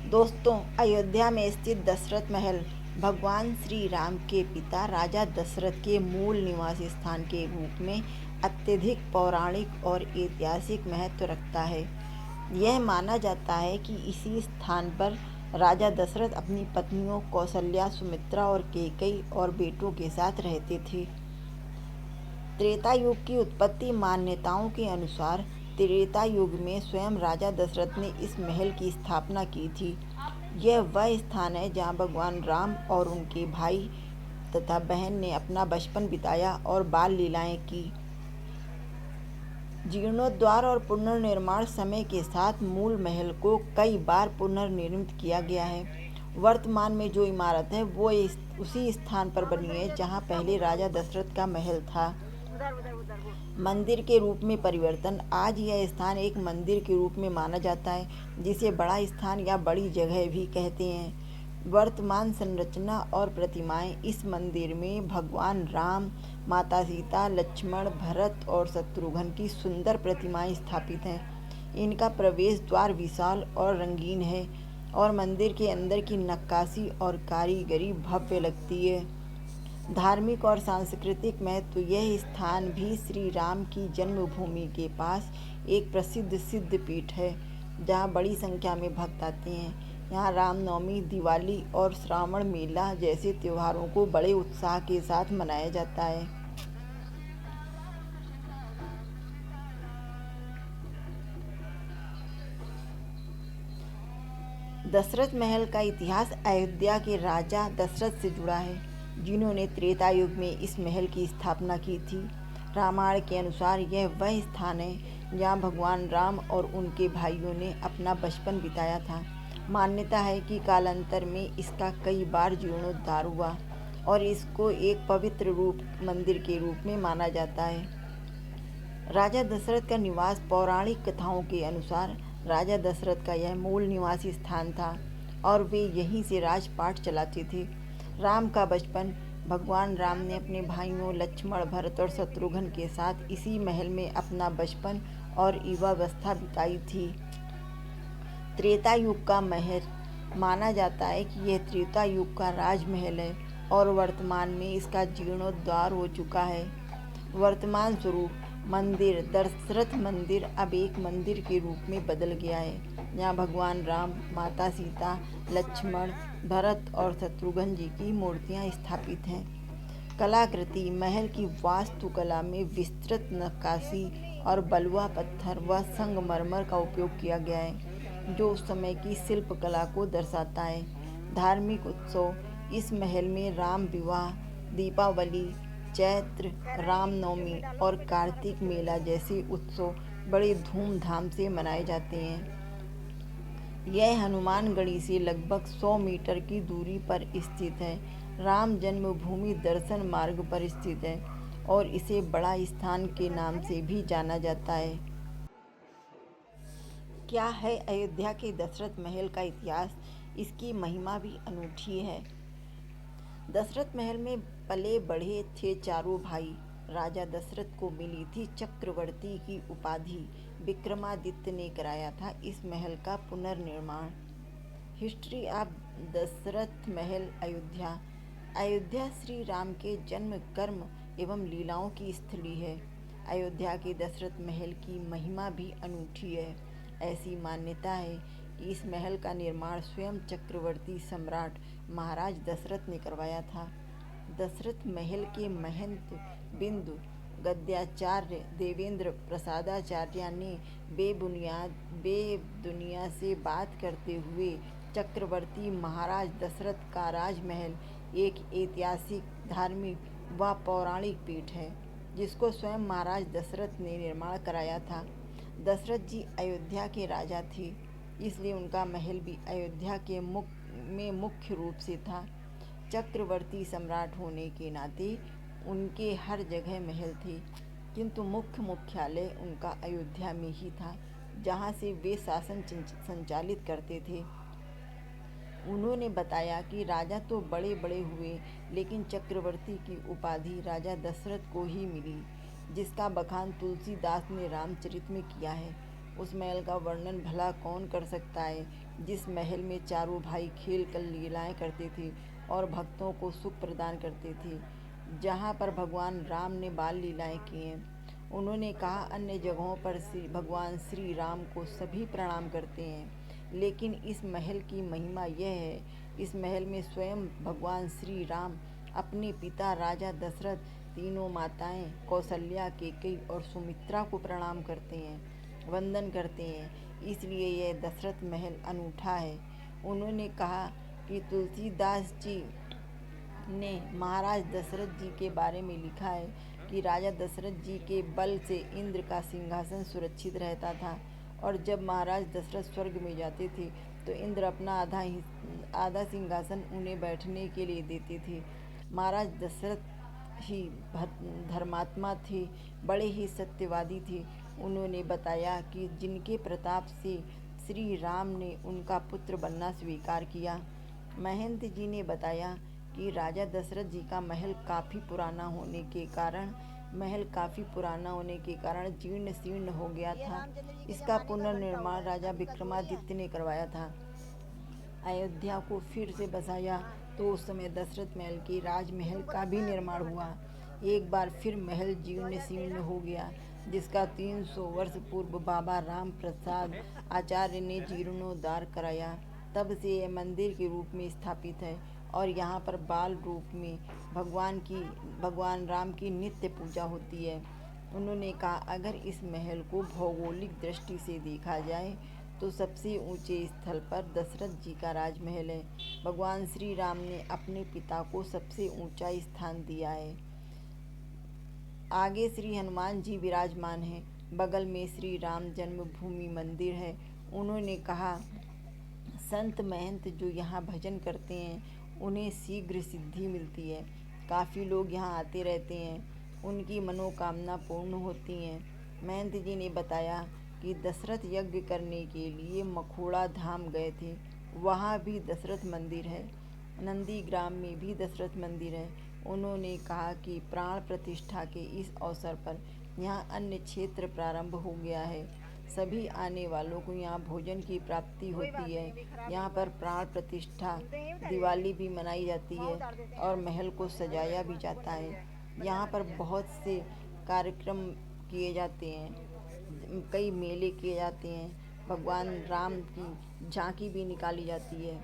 दोस्तों, अयोध्या में स्थित दशरथ महल भगवान श्री राम के पिता राजा दशरथ के मूल निवास स्थान के रूप में अत्यधिक पौराणिक और ऐतिहासिक महत्व रखता है। यह माना जाता है कि इसी स्थान पर राजा दशरथ अपनी पत्नियों कौसल्या, सुमित्रा और कैकेयी और बेटों के साथ रहते थे। त्रेता युग की उत्पत्ति मान्यताओं के अनुसार त्रेता युग में स्वयं राजा दशरथ ने इस महल की स्थापना की थी। यह वह स्थान है जहाँ भगवान राम और उनके भाई तथा बहन ने अपना बचपन बिताया और बाल लीलाएं की। जीर्णोद्धार और पुनर्निर्माण समय के साथ मूल महल को कई बार पुनर्निर्मित किया गया है। वर्तमान में जो इमारत है वो उसी स्थान पर बनी है जहाँ पहले राजा दशरथ का महल था। मंदिर के रूप में परिवर्तन। आज यह स्थान एक मंदिर के रूप में माना जाता है, जिसे बड़ा स्थान या बड़ी जगह भी कहते हैं। वर्तमान संरचना और प्रतिमाएं। इस मंदिर में भगवान राम, माता सीता, लक्ष्मण, भरत और शत्रुघ्न की सुंदर प्रतिमाएं स्थापित हैं। इनका प्रवेश द्वार विशाल और रंगीन है और मंदिर के अंदर की नक्काशी और कारीगरी भव्य लगती है। धार्मिक और सांस्कृतिक महत्व। यह स्थान भी श्री राम की जन्मभूमि के पास एक प्रसिद्ध सिद्ध पीठ है, जहाँ बड़ी संख्या में भक्त आते हैं। यहाँ रामनवमी, दिवाली और श्रावण मेला जैसे त्योहारों को बड़े उत्साह के साथ मनाया जाता है। दशरथ महल का इतिहास अयोध्या के राजा दशरथ से जुड़ा है, जिन्होंने त्रेता युग में इस महल की स्थापना की थी। रामायण के अनुसार यह वह स्थान है जहाँ भगवान राम और उनके भाइयों ने अपना बचपन बिताया था। मान्यता है कि कालांतर में इसका कई बार जीर्णोद्धार हुआ और इसको एक पवित्र मंदिर के रूप में माना जाता है। राजा दशरथ का निवास। पौराणिक कथाओं के अनुसार राजा दशरथ का यह मूल निवासी स्थान था और वे यहीं से राजपाट चलाते थे। राम का बचपन। भगवान राम ने अपने भाइयों लक्ष्मण, भरत और शत्रुघ्न के साथ इसी महल में अपना बचपन और युवावस्था बिताई थी। त्रेता युग का महल। माना जाता है कि यह त्रेता युग का राजमहल है और वर्तमान में इसका जीर्णोद्धार हो चुका है। वर्तमान स्वरूप। मंदिर। दशरथ मंदिर अब एक मंदिर के रूप में बदल गया है, जहाँ भगवान राम, माता सीता, लक्ष्मण, भरत और शत्रुघ्न जी की मूर्तियाँ स्थापित हैं। कलाकृति। महल की वास्तुकला में विस्तृत नक्काशी और बलुआ पत्थर व संगमरमर का उपयोग किया गया है, जो उस समय की शिल्पकला को दर्शाता है। धार्मिक उत्सव। इस महल में राम विवाह, दीपावली, चैत्र रामनवमी और कार्तिक मेला जैसे उत्सव बड़े धूमधाम से मनाए जाते हैं। यह हनुमानगढ़ी से लगभग 100 मीटर की दूरी पर स्थित है। राम जन्मभूमि दर्शन मार्ग पर स्थित है और इसे बड़ा स्थान के नाम से भी जाना जाता है। क्या है अयोध्या के दशरथ महल का इतिहास? इसकी महिमा भी अनूठी है। दशरथ महल में पले बढ़े थे चारों भाई। राजा दशरथ को मिली थी चक्रवर्ती की उपाधि। विक्रमादित्य ने कराया था इस महल का पुनर्निर्माण। हिस्ट्री ऑफ दशरथ महल अयोध्या। अयोध्या श्री राम के जन्म, कर्म एवं लीलाओं की स्थली है। अयोध्या के दशरथ महल की महिमा भी अनूठी है। ऐसी मान्यता है कि इस महल का निर्माण स्वयं चक्रवर्ती सम्राट महाराज दशरथ ने करवाया था। दशरथ महल के महंत बिंदु गद्याचार्य देवेंद्र प्रसादाचार्य ने बेबुनिया से बात करते हुए चक्रवर्ती महाराज दशरथ का राजमहल एक ऐतिहासिक, धार्मिक व पौराणिक पीठ है, जिसको स्वयं महाराज दशरथ ने निर्माण कराया था। दशरथ जी अयोध्या के राजा थे, इसलिए उनका महल भी अयोध्या के मुख्य रूप से था। चक्रवर्ती सम्राट होने के नाते उनके हर जगह महल थे, किंतु मुख्यालय उनका अयोध्या में ही था, जहाँ से वे शासन संचालित करते थे। उन्होंने बताया कि राजा तो बड़े बड़े हुए, लेकिन चक्रवर्ती की उपाधि राजा दशरथ को ही मिली, जिसका बखान तुलसीदास ने रामचरित में किया है। उस महल का वर्णन भला कौन कर सकता है, जिस महल में चारों भाई खेल कर लीलाएं करते थे और भक्तों को सुख प्रदान करते थे, जहाँ पर भगवान राम ने बाल लीलाएं की हैं। उन्होंने कहा, अन्य जगहों पर भगवान श्री राम को सभी प्रणाम करते हैं, लेकिन इस महल की महिमा यह है, इस महल में स्वयं भगवान श्री राम अपने पिता राजा दशरथ, तीनों माताएं कौशल्या, कैकेयी और सुमित्रा को प्रणाम करते हैं, वंदन करते हैं, इसलिए यह दशरथ महल अनूठा है। उन्होंने कहा कि तुलसीदास जी ने महाराज दशरथ जी के बारे में लिखा है कि राजा दशरथ जी के बल से इंद्र का सिंहासन सुरक्षित रहता था, और जब महाराज दशरथ स्वर्ग में जाते थे तो इंद्र अपना आधा सिंहासन उन्हें बैठने के लिए देते थे। महाराज दशरथ ही धर्मात्मा थे, बड़े ही सत्यवादी थे। उन्होंने बताया कि जिनके प्रताप से श्री राम ने उनका पुत्र बनना स्वीकार किया। महंत जी ने बताया कि राजा दशरथ जी का महल काफ़ी पुराना होने के कारण जीर्ण शीर्ण हो गया था। इसका पुनर्निर्माण राजा विक्रमादित्य ने करवाया था। अयोध्या को फिर से बसाया तो उस समय दशरथ महल के राजमहल का भी निर्माण हुआ। एक बार फिर महल जीर्ण शीर्ण हो गया, जिसका 300 वर्ष पूर्व बाबा राम प्रसाद आचार्य ने जीर्णोद्धार कराया। तब से यह मंदिर के रूप में स्थापित है और यहाँ पर बाल रूप में भगवान राम की नित्य पूजा होती है। उन्होंने कहा, अगर इस महल को भौगोलिक दृष्टि से देखा जाए तो सबसे ऊंचे स्थल पर दशरथ जी का राजमहल है। भगवान श्री राम ने अपने पिता को सबसे ऊंचा स्थान दिया है। आगे श्री हनुमान जी विराजमान हैं, बगल में श्री राम जन्मभूमि मंदिर है। उन्होंने कहा, संत महंत जो यहाँ भजन करते हैं उन्हें शीघ्र सिद्धि मिलती है। काफ़ी लोग यहाँ आते रहते हैं, उनकी मनोकामना पूर्ण होती हैं। महंत जी ने बताया कि दशरथ यज्ञ करने के लिए मखोड़ा धाम गए थे, वहाँ भी दशरथ मंदिर है। नंदीग्राम में भी दशरथ मंदिर है। उन्होंने कहा कि प्राण प्रतिष्ठा के इस अवसर पर यहाँ अन्य क्षेत्र प्रारंभ हो गया है। सभी आने वालों को यहाँ भोजन की प्राप्ति होती है। यहाँ पर प्राण प्रतिष्ठा, दिवाली भी मनाई जाती है और महल को सजाया भी जाता है। यहाँ पर बहुत से कार्यक्रम किए जाते हैं, कई मेले किए जाते हैं, भगवान राम की झांकी भी निकाली जाती है।